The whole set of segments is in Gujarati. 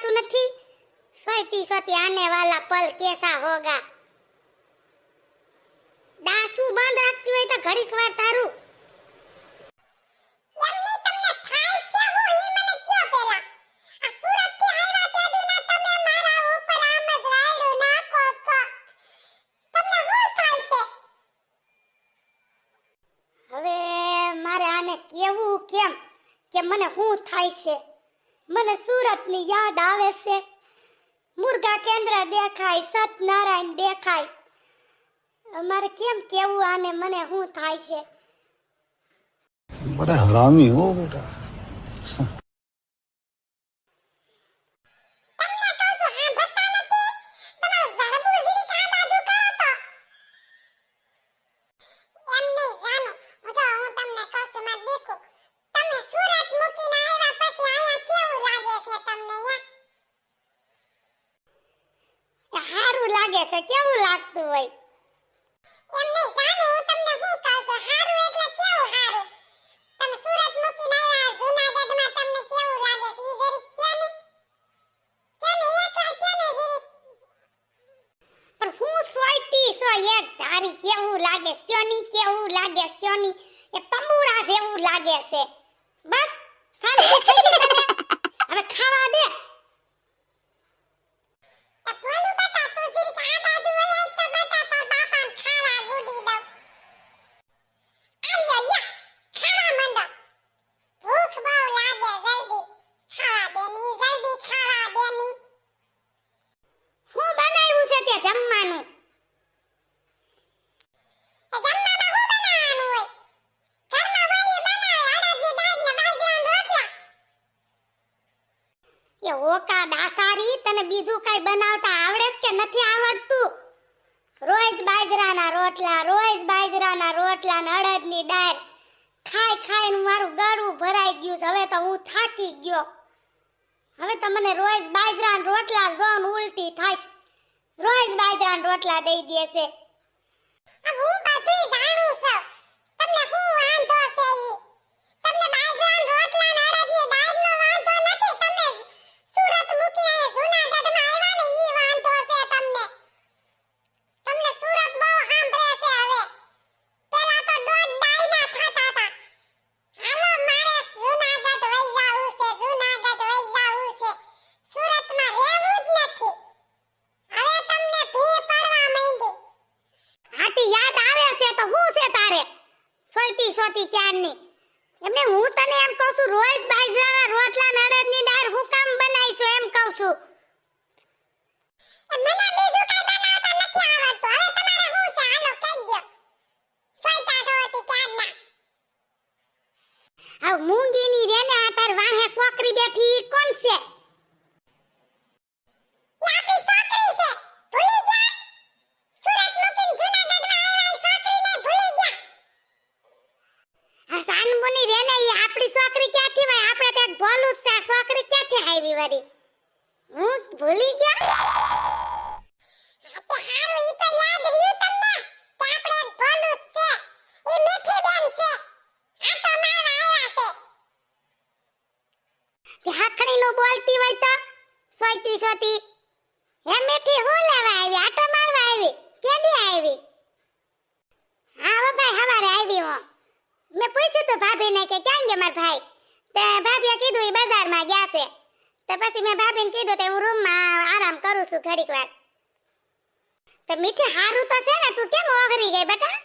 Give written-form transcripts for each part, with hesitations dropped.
સંભળાતું નથી? સોતી સોતી આને વાલા પલ કેસા હોગા. દાસુ બંધ રાખતી હોય તો ઘડીક વાર તારું એમની તમને થાય છે હું ઈ મને કયો પેલા. આ સુરત થી આવ્યા ત્યાંના તમે મારા ઉપર આમ જ રાયડું નાખો છો. તમને શું થાય છે? હવે મારે આને કેવું કેમ કે મને શું થાય છે? મને સુરતની યાદ આવે છે. મુર્ગા કેન્દ્ર દેખાય, સતનારાયણ દેખાય. મારે કેમ કેવું આને મને શું થાય છે? बड़ा हरामी हो बेटा। તમને કહું છું હા ભત્તા નથી. તમારું જડબું જીરી કા બાજુ કરો તો. એમ નહીં જાનો. જો હું તમને કહું છું માર દીકુ. તમે સુરત મૂકીને આવ્યા પછી આયા કેવું લાગે છે તમને યા? સારું લાગે છે. કેવું લાગતું હોય? એમ નહીં જાનો હું તમને શું કહું છું હારું એટલે કેવું હારું? તમે સુરત મૂકીને આવ્યા જૂનાગઢમાં તમને કેવું લાગે છે ઈ જરીક કયો ને. કયો ને એકવાર કયો ને જરીક. પણ હું સોયતી સો એક ધારી કેવું લાગે? ક્યોની કેવું લાગે? ક્યોની એ તંબુરા જેવું લાગે છે. બસ શાંતિ થઈ ગઈ તને? હવે ખાવા દે. એ ભોલું બટા તું જરીક આ બાજુ વઈ આય તો બટા તાર બાપાને ખાવા ગુડી દઉં. આલ્યો યા ખાવા માંડો. ભૂખ બહુ લાગે જલ્દી ખાવા દેની જલ્દી ખાવા દેની. હું બનાવ્યું છે તે જમવાનું? એ જમવામાં શું બનાવવાનું હોય? ઘરમાં વળી બનાવે અડદની દાળ ને બાજરાના રોટલા. એ ઓકા દાસારી, તને બીજું કઈ બનાવતા આવડે છે કે નથી આવડતું? રોજ બાજરાના રોટલા ને અડદની દાળ ખાઈ ખાઈને મારું ગળું ભરાઈ ગયું છે. હવે તો હું થાકી ગયો. હવે તો મને રોજ બાજરાના રોટલા જોન ઉલટી થાય. રોજ બાજરાના રોટલા દઈ દે છે. આ હું બધુંય જાણું છું. તમને શું વાંધો છે ઈ? તમને બાજરાના રોટલા ને અડદની દાળનો વાંધો નથી. તમે સુરત મૂકીને જૂનાગઢમાં આવ્યા ને ઈ વાંધો છે તમને. તમને સુરત બહુ સાંભળે છે હવે. પેલા તો દોઢ ડાયના થતા હતા. હાલો મારે જૂનાગઢ વઈ જાવું છે, જૂનાગઢ વઈ જાવું છે. સુરતમાં રહેવું જ નથી. હવે તમને ભી પડવા માંડી. આથી યાદ આવે છે તો હું છે તારે? સોતી ક્યારની એમને હું તને એમ કહું છું, રોજ બાજરાના રોટલા ને અડદની દાળ હું કામ બનાવીશું એમ કહું છું. મને બીજું કઈ બનાવતા નથી આવડતું. હવે તમારે શું છે હાલો કહી દ્યો. સોઈતા સોતી ક્યારના. આ મૂંગીની રે ને આ તાર વાહે છોકરી બેઠી ઈ કોણ છે? ઈ આપણી છોકરી છે. ભૂલી ગયા? સુરત મૂકીને જૂનાગઢમાં આવ્યા ઈ છોકરીને ભૂલી ગયા. આ સાનમુની રે ને ઈ આપણી છોકરી ક્યાંથી હોય? આપણે ત્યાં ભોલું જ છે. આ છોકરી ક્યાંથી આવી વળી? હું ભૂલી ગયા? તે હારું ઈ તો યાદ રહ્યું તમને કે આપણે એક ભોલું જ છે. ઈ મીઠી બેન છે. આ તો મારવા આવ્યા છે. તે હાખડીનું બોલતી હોય તો સોતી હે મીઠી હું લેવા આવી? આટો મારવા આવી? કેદી આવી? હા હો ભાઈ હવારે આવી હું. મેં પૂછ્યું તો ભાભીને કે ક્યાં ગયા મારા ભાઈ? તે ભાભીએ કીધું ઈ બજારમાં ગયા છે. તો પછી મેં ભાભીને કીધું તે હું રૂમમાં આરામ કરું છું ઘડીક વાર. તો મીઠી હારું તો છે ને, તું કેમ ઓગરી ગઈ બેટા?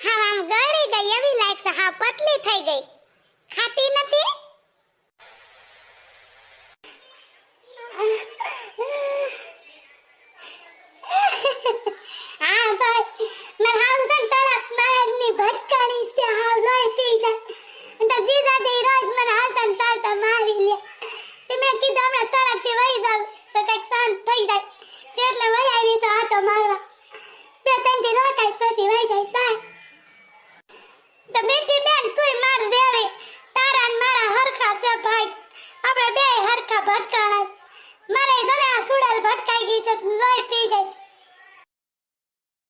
હા આમ ગળી ગઈ એવી લાગશે, હા પતલી થઈ ગઈ. ખાતી નથી? હા ભાઈ મેં હાવ તળપ મારની ભટકાણી છે. હાવ લોહી પી જાય તો જીજાજી રોજ મને હાલતા ને ચાલતા મારી લે. તે મેં કીધું હમણાં તળપથી વહી જાવ તો કંઈક શાંત થઈ જાય. એટલે વહી આવી છે આટો મારવા. 2-3 દી રોકાઈ પછી વહી જાય. બાય. તો મીઠી બેન તુંય માર દેવી. તારા ને મારા હરખા છે ભાઈ. આપણે બે હરખા ભટકાણા. મારે જરા સુડલ ભટકાઈ ગઈ છે, લોહી પી જાય.